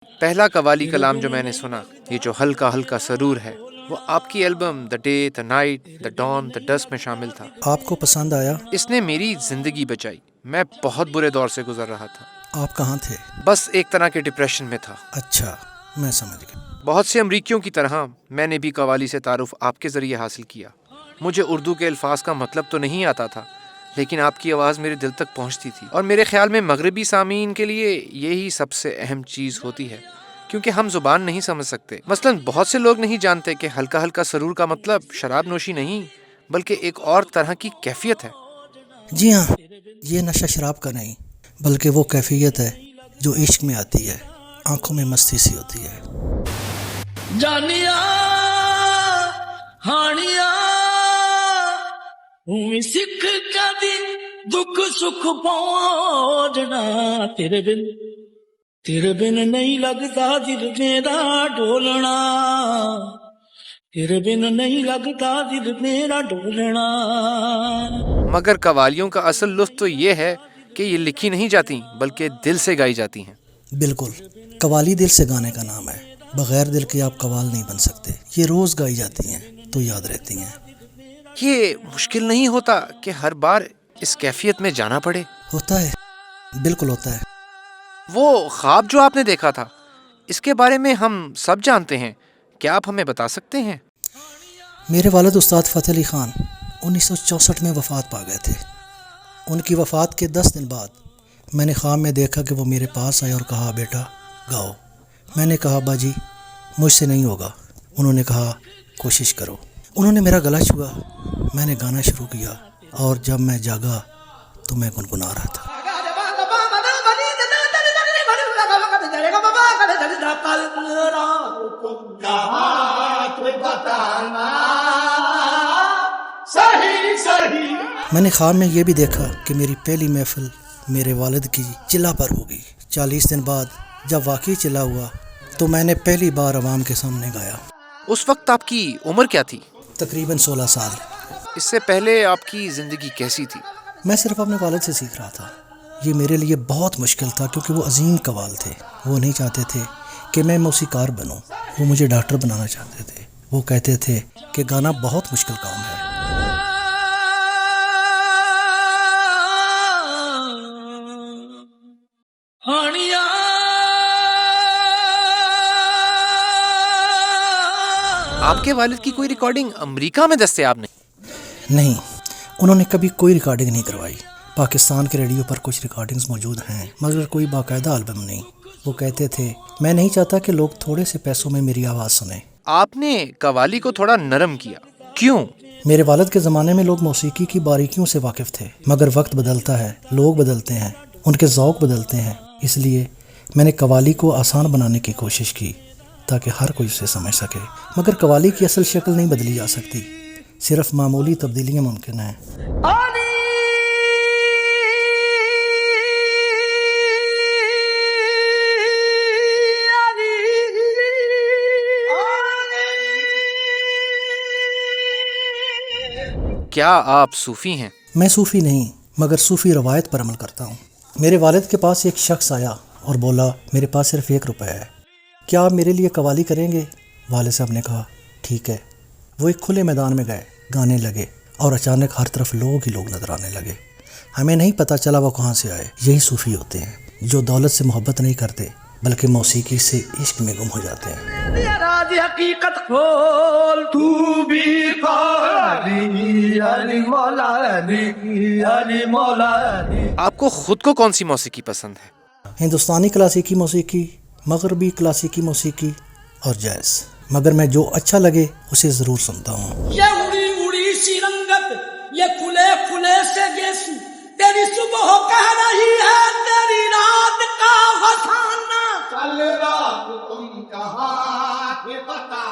پہلا قوالی کلام جو میں نے سنا، یہ جو ہلکا ہلکا سرور ہے، وہ آپ کی album the day, the night, the dawn, the dusk میں شامل تھا۔ آپ کو پسند آیا؟ اس نے میری زندگی بچائی۔ میں بہت برے دور سے گزر رہا تھا۔ آپ کہاں تھے؟ بس ایک طرح کے ڈپریشن میں تھا۔ اچھا، میں سمجھ گیا۔ بہت سے امریکیوں کی طرح میں نے بھی قوالی سے تعارف آپ کے ذریعے حاصل کیا۔ مجھے اردو کے الفاظ کا مطلب تو نہیں آتا تھا، لیکن آپ کی آواز میرے دل تک پہنچتی تھی، اور میرے خیال میں مغربی سامعین کے لیے یہی سب سے اہم چیز ہوتی ہے، کیونکہ ہم زبان نہیں سمجھ سکتے۔ مثلاً بہت سے لوگ نہیں جانتے کہ ہلکا ہلکا سرور کا مطلب شراب نوشی نہیں، بلکہ ایک اور طرح کی کیفیت ہے۔ جی ہاں، یہ نشہ شراب کا نہیں، بلکہ وہ کیفیت ہے جو عشق میں آتی ہے، آنکھوں میں مستی سی ہوتی ہے۔ جانیا ہانیا ہوں سکھ کدی دکھ سکھ پہنچنا، تیرے بن نہیں لگتا دل میرا ڈولنا، تیرے بن نہیں لگتا دل میرا ڈولنا۔ مگر قوالیوں کا اصل لطف تو یہ ہے کہ یہ لکھی نہیں جاتی بلکہ دل سے گائی جاتی ہیں۔ بالکل، قوالی دل سے گانے کا نام ہے۔ بغیر دل کے آپ قوال نہیں بن سکتے۔ یہ روز گائی جاتی ہیں تو یاد رہتی ہیں۔ یہ مشکل نہیں ہوتا کہ ہر بار اس کیفیت میں جانا پڑے؟ ہوتا ہے، بالکل ہوتا ہے۔ وہ خواب جو آپ نے دیکھا تھا، اس کے بارے میں ہم سب جانتے ہیں، کیا آپ ہمیں بتا سکتے ہیں؟ میرے والد استاد فتح علی خان 1964 میں وفات پا گئے تھے۔ ان کی وفات کے 10 دن بعد میں نے خواب میں دیکھا کہ وہ میرے پاس آئے اور کہا، بیٹا گاؤ۔ میں نے کہا، ابا جی مجھ سے نہیں ہوگا۔ انہوں نے کہا، کوشش کرو۔ انہوں نے میرا گلا چھوا، میں نے گانا شروع کیا، اور جب میں جاگا تو میں گنگنا رہا تھا۔ میں نے خواب میں یہ بھی دیکھا کہ میری پہلی محفل میرے والد کی چلا پر ہوگی۔ 40 دن بعد جب واقعی چلا ہوا تو میں نے پہلی بار عوام کے سامنے گایا۔ اس وقت آپ کی عمر کیا تھی؟ تقریباً 16 سال۔ اس سے پہلے آپ کی زندگی کیسی تھی؟ میں صرف اپنے والد سے سیکھ رہا تھا۔ یہ میرے لیے بہت مشکل تھا، کیونکہ وہ عظیم قوال تھے۔ وہ نہیں چاہتے تھے کہ میں موسیقار بنوں، وہ مجھے ڈاکٹر بنانا چاہتے تھے۔ وہ کہتے تھے کہ گانا بہت مشکل کام ہے۔ ہانیا آپ کے والد کی کوئی ریکارڈنگ امریکہ میں دستیاب نہیں، انہوں نے کبھی کوئی ریکارڈنگ نہیں کروائی۔ پاکستان کے ریڈیو پر کچھ ریکارڈنگز موجود ہیں، مگر کوئی باقاعدہ البم نہیں۔ وہ کہتے تھے، میں نہیں چاہتا کہ لوگ تھوڑے سے پیسوں میں میری آواز سنیں۔ آپ نے قوالی کو تھوڑا نرم کیا، کیوں؟ میرے والد کے زمانے میں لوگ موسیقی کی باریکیوں سے واقف تھے، مگر وقت بدلتا ہے، لوگ بدلتے ہیں، ان کے ذوق بدلتے ہیں۔ اس لیے میں نے قوالی کو آسان بنانے کی کوشش کی تاکہ ہر کوئی اسے سمجھ سکے۔ مگر قوالی کی اصل شکل نہیں بدلی جا سکتی، صرف معمولی تبدیلیاں ممکن ہیں۔ کیا آپ صوفی ہیں؟ میں صوفی نہیں، مگر صوفی روایت پر عمل کرتا ہوں۔ میرے والد کے پاس ایک شخص آیا اور بولا، میرے پاس صرف 1 روپے ہے، کیا آپ میرے لیے قوالی کریں گے؟ والد صاحب نے کہا، ٹھیک ہے۔ وہ ایک کھلے میدان میں گئے، گانے لگے، اور اچانک ہر طرف لوگ ہی لوگ نظر آنے لگے۔ ہمیں نہیں پتہ چلا وہ کہاں سے آئے۔ یہی صوفی ہوتے ہیں، جو دولت سے محبت نہیں کرتے بلکہ موسیقی سے عشق میں گم ہو جاتے ہیں۔ راز حقیقت کھول تو بھی علی علی مولا علی علی مولا علی۔ آپ کو خود کو کون سی موسیقی پسند ہے؟ ہندوستانی کلاسیکی موسیقی، مغربی کلاسیکی موسیقی اور جیز، مگر میں جو اچھا لگے اسے ضرور سنتا ہوں۔ یہ اڑی اڑی سی رنگت، یہ کھلے کھلے سے گیسو، تیری صبح کہہ رہی ہے تیری رات کا فسانہ۔ کل رات تم کہاں تھے بتا